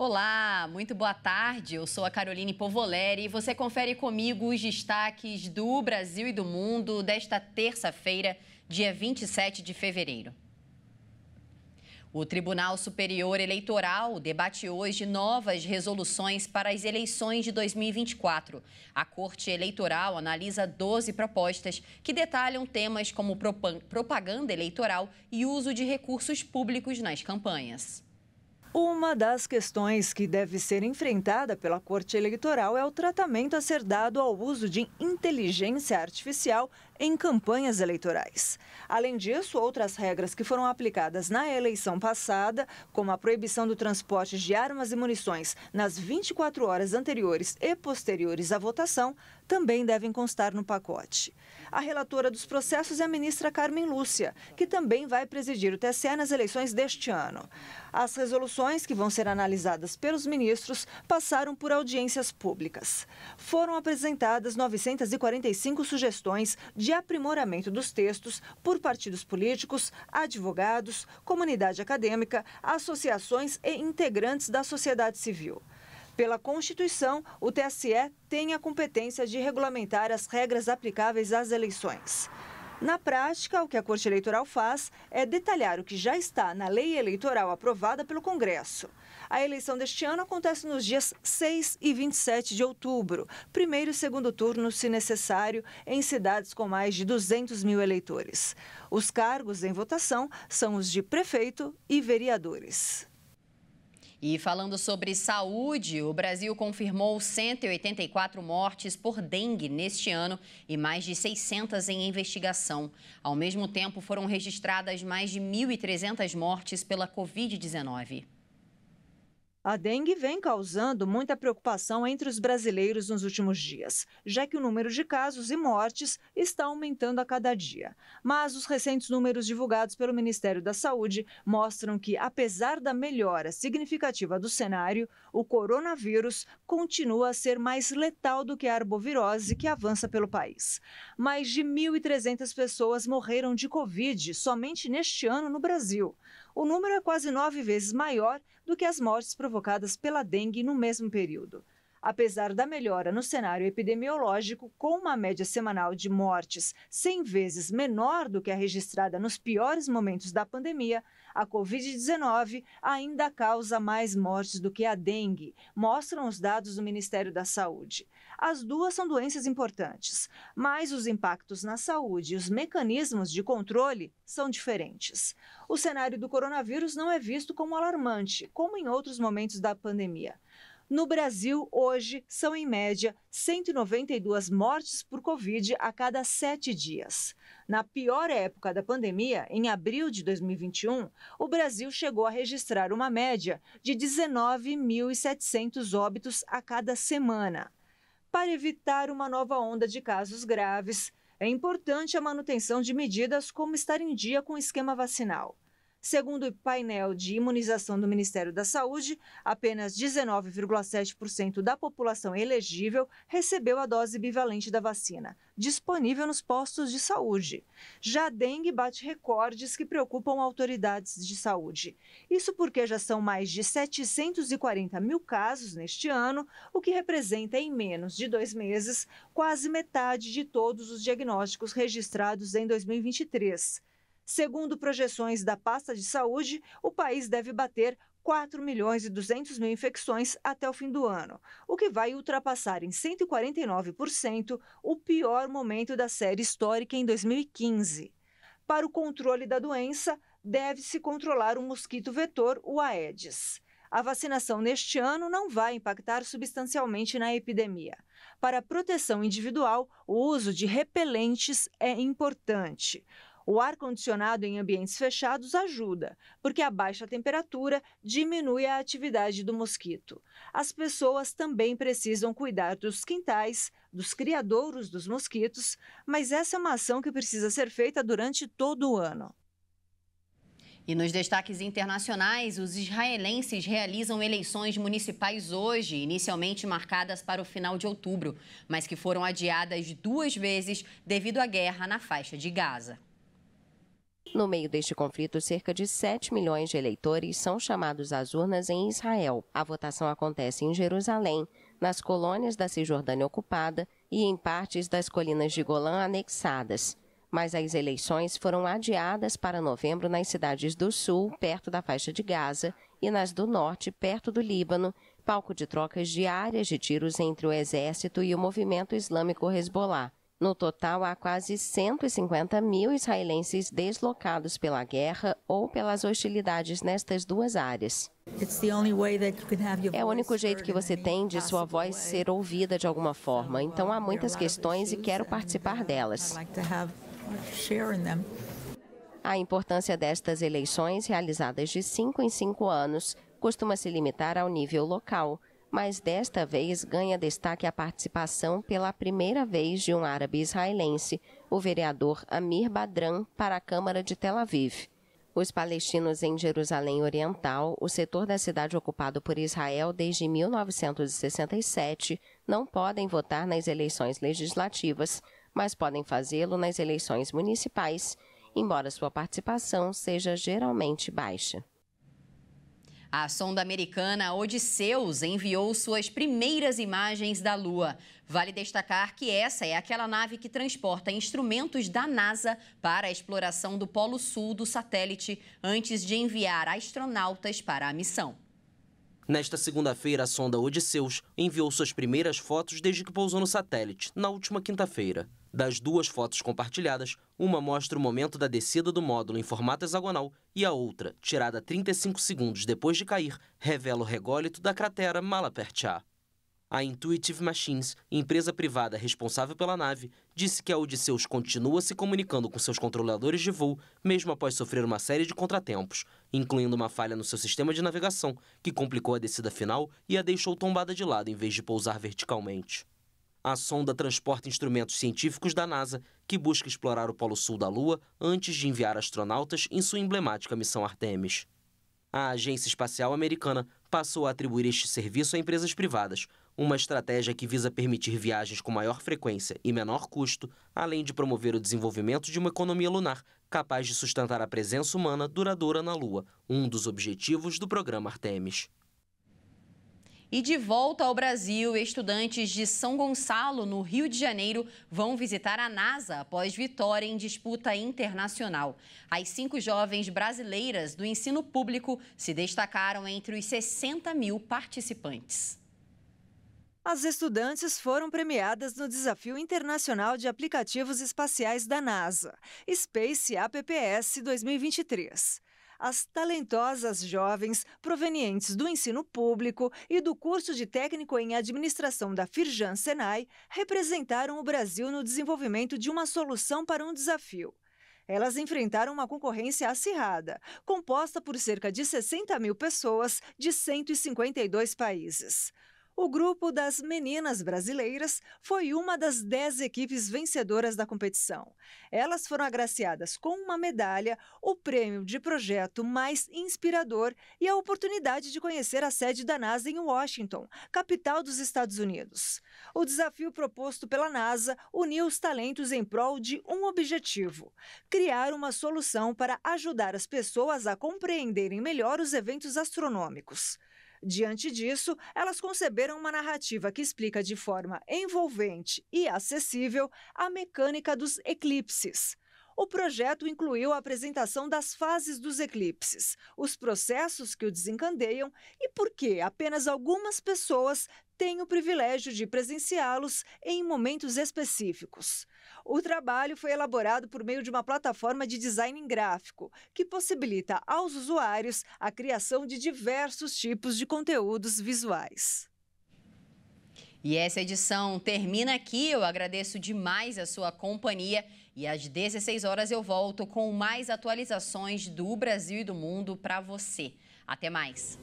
Olá, muito boa tarde. Eu sou a Caroline Povoleri e você confere comigo os destaques do Brasil e do mundo desta terça-feira, dia 27 de fevereiro. O Tribunal Superior Eleitoral debate hoje novas resoluções para as eleições de 2024. A Corte Eleitoral analisa 12 propostas que detalham temas como propaganda eleitoral e uso de recursos públicos nas campanhas. Uma das questões que deve ser enfrentada pela Corte Eleitoral é o tratamento a ser dado ao uso de inteligência artificial em campanhas eleitorais. Além disso, outras regras que foram aplicadas na eleição passada, como a proibição do transporte de armas e munições nas 24 horas anteriores e posteriores à votação, também devem constar no pacote. A relatora dos processos é a ministra Carmen Lúcia, que também vai presidir o TSE nas eleições deste ano. As resoluções que vão ser analisadas pelos ministros passaram por audiências públicas. Foram apresentadas 945 sugestões de aprimoramento dos textos por partidos políticos, advogados, comunidade acadêmica, associações e integrantes da sociedade civil. Pela Constituição, o TSE tem a competência de regulamentar as regras aplicáveis às eleições. Na prática, o que a Corte Eleitoral faz é detalhar o que já está na lei eleitoral aprovada pelo Congresso. A eleição deste ano acontece nos dias 6 e 27 de outubro, primeiro e segundo turno, se necessário, em cidades com mais de 200 mil eleitores. Os cargos em votação são os de prefeito e vereadores. E falando sobre saúde, o Brasil confirmou 184 mortes por dengue neste ano e mais de 600 em investigação. Ao mesmo tempo, foram registradas mais de 1.300 mortes pela Covid-19. A dengue vem causando muita preocupação entre os brasileiros nos últimos dias, já que o número de casos e mortes está aumentando a cada dia. Mas os recentes números divulgados pelo Ministério da Saúde mostram que, apesar da melhora significativa do cenário, o coronavírus continua a ser mais letal do que a arbovirose que avança pelo país. Mais de 1.300 pessoas morreram de Covid somente neste ano no Brasil. O número é quase 9 vezes maior do que as mortes provocadas pela dengue no mesmo período. Apesar da melhora no cenário epidemiológico, com uma média semanal de mortes 100 vezes menor do que a registrada nos piores momentos da pandemia, a Covid-19 ainda causa mais mortes do que a dengue, mostram os dados do Ministério da Saúde. As duas são doenças importantes, mas os impactos na saúde e os mecanismos de controle são diferentes. O cenário do coronavírus não é visto como alarmante, como em outros momentos da pandemia. No Brasil, hoje, são em média 192 mortes por Covid a cada 7 dias. Na pior época da pandemia, em abril de 2021, o Brasil chegou a registrar uma média de 19.700 óbitos a cada semana. Para evitar uma nova onda de casos graves, é importante a manutenção de medidas como estar em dia com o esquema vacinal. Segundo o painel de imunização do Ministério da Saúde, apenas 19,7% da população elegível recebeu a dose bivalente da vacina, disponível nos postos de saúde. Já a dengue bate recordes que preocupam autoridades de saúde. Isso porque já são mais de 740 mil casos neste ano, o que representa, em menos de 2 meses, quase metade de todos os diagnósticos registrados em 2023. Segundo projeções da pasta de saúde, o país deve bater 4.200.000 infecções até o fim do ano, o que vai ultrapassar em 149% o pior momento da série histórica em 2015. Para o controle da doença, deve-se controlar o mosquito vetor, o Aedes. A vacinação neste ano não vai impactar substancialmente na epidemia. Para a proteção individual, o uso de repelentes é importante. O ar-condicionado em ambientes fechados ajuda, porque a baixa temperatura diminui a atividade do mosquito. As pessoas também precisam cuidar dos quintais, dos criadouros dos mosquitos, mas essa é uma ação que precisa ser feita durante todo o ano. E nos destaques internacionais, os israelenses realizam eleições municipais hoje, inicialmente marcadas para o final de outubro, mas que foram adiadas 2 vezes devido à guerra na faixa de Gaza. No meio deste conflito, cerca de 7 milhões de eleitores são chamados às urnas em Israel. A votação acontece em Jerusalém, nas colônias da Cisjordânia ocupada e em partes das colinas de Golã anexadas. Mas as eleições foram adiadas para novembro nas cidades do sul, perto da faixa de Gaza, e nas do norte, perto do Líbano, palco de trocas diárias de tiros entre o exército e o movimento islâmico Hezbollah. No total, há quase 150 mil israelenses deslocados pela guerra ou pelas hostilidades nestas duas áreas. É o único jeito que você tem de sua voz ser ouvida de alguma forma. Então, há muitas questões e quero participar delas. A importância destas eleições, realizadas de 5 em 5 anos, costuma se limitar ao nível local. Mas desta vez ganha destaque a participação pela primeira vez de um árabe israelense, o vereador Amir Badran, para a Câmara de Tel Aviv. Os palestinos em Jerusalém Oriental, o setor da cidade ocupado por Israel desde 1967, não podem votar nas eleições legislativas, mas podem fazê-lo nas eleições municipais, embora sua participação seja geralmente baixa. A sonda americana Odysseus enviou suas primeiras imagens da Lua. Vale destacar que essa é aquela nave que transporta instrumentos da NASA para a exploração do Polo Sul do satélite antes de enviar astronautas para a missão. Nesta segunda-feira, a sonda Odysseus enviou suas primeiras fotos desde que pousou no satélite, na última quinta-feira. Das duas fotos compartilhadas, uma mostra o momento da descida do módulo em formato hexagonal e a outra, tirada 35 segundos depois de cair, revela o rególito da cratera Malapertchá. A Intuitive Machines, empresa privada responsável pela nave, disse que a Odysseus continua se comunicando com seus controladores de voo, mesmo após sofrer uma série de contratempos, incluindo uma falha no seu sistema de navegação, que complicou a descida final e a deixou tombada de lado em vez de pousar verticalmente. A sonda transporta instrumentos científicos da NASA, que busca explorar o Polo Sul da Lua antes de enviar astronautas em sua emblemática missão Artemis. A Agência Espacial Americana passou a atribuir este serviço a empresas privadas, uma estratégia que visa permitir viagens com maior frequência e menor custo, além de promover o desenvolvimento de uma economia lunar capaz de sustentar a presença humana duradoura na Lua, um dos objetivos do programa Artemis. E de volta ao Brasil, estudantes de São Gonçalo, no Rio de Janeiro, vão visitar a NASA após vitória em disputa internacional. As 5 jovens brasileiras do ensino público se destacaram entre os 60 mil participantes. As estudantes foram premiadas no Desafio Internacional de Aplicativos Espaciais da NASA, Space APPS 2023. As talentosas jovens provenientes do ensino público e do curso de técnico em administração da Firjan Senai representaram o Brasil no desenvolvimento de uma solução para um desafio. Elas enfrentaram uma concorrência acirrada, composta por cerca de 60 mil pessoas de 152 países. O grupo das meninas brasileiras foi uma das 10 equipes vencedoras da competição. Elas foram agraciadas com uma medalha, o prêmio de projeto mais inspirador e a oportunidade de conhecer a sede da NASA em Washington, capital dos Estados Unidos. O desafio proposto pela NASA uniu os talentos em prol de um objetivo: criar uma solução para ajudar as pessoas a compreenderem melhor os eventos astronômicos. Diante disso, elas conceberam uma narrativa que explica de forma envolvente e acessível a mecânica dos eclipses. O projeto incluiu a apresentação das fases dos eclipses, os processos que o desencadeiam e por que apenas algumas pessoas têm o privilégio de presenciá-los em momentos específicos. O trabalho foi elaborado por meio de uma plataforma de design gráfico, que possibilita aos usuários a criação de diversos tipos de conteúdos visuais. E essa edição termina aqui. Eu agradeço demais a sua companhia e às 16 horas eu volto com mais atualizações do Brasil e do mundo para você. Até mais!